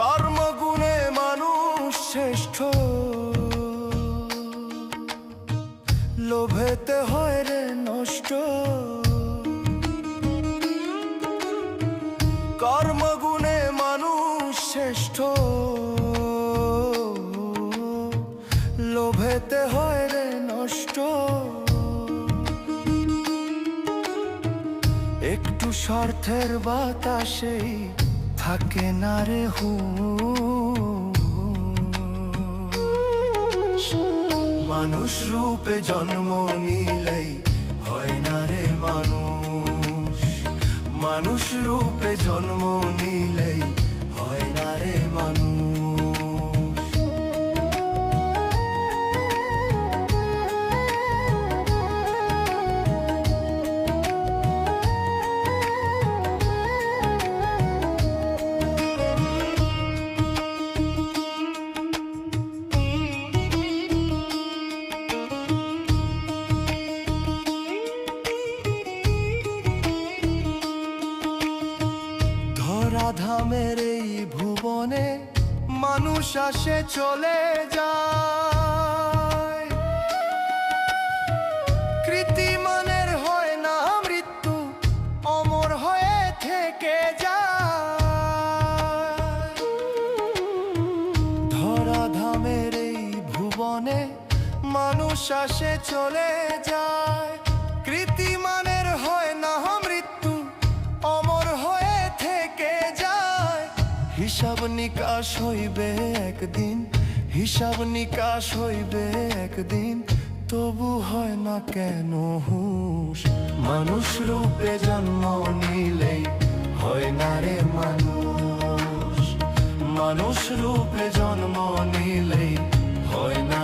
কর্মগুণে মানুষ শ্রেষ্ঠ, লোভেতে হয় রে নষ্ট। কর্মগুণে মানুষ শ্রেষ্ঠ, লোভেতে হয় রে নষ্ট। একটু স্বার্থের বাতাসেই থাকে না রে হুঁশ। মানুষ রূপে জন্ম নিলেই হয় না রে মানুষ। মানুষ রূপে জন্ম নিলেই হয় না রে মানুষ। ধরাধামের এই ভুবনে মানুষ আসে চলে যায়। কৃতিমানের হয় না মৃত্যু, অমর হয়ে থেকে যায়। ধরাধামের এই ভুবনে মানুষ আসে চলে যায়। কৃতিমানের হয় না মৃত্যু, অমর হয়ে থেকে যায়। হিসাব নিকাশ হইবে একদিন, হিসাব নিকাশ হইবে একদিন, তবু হয় না কেন হুঁশ। মানুষ রূপে জন্ম নিলেই হয় না রে মানুষ। মানুষ রূপে জন্ম নিলেই হয় না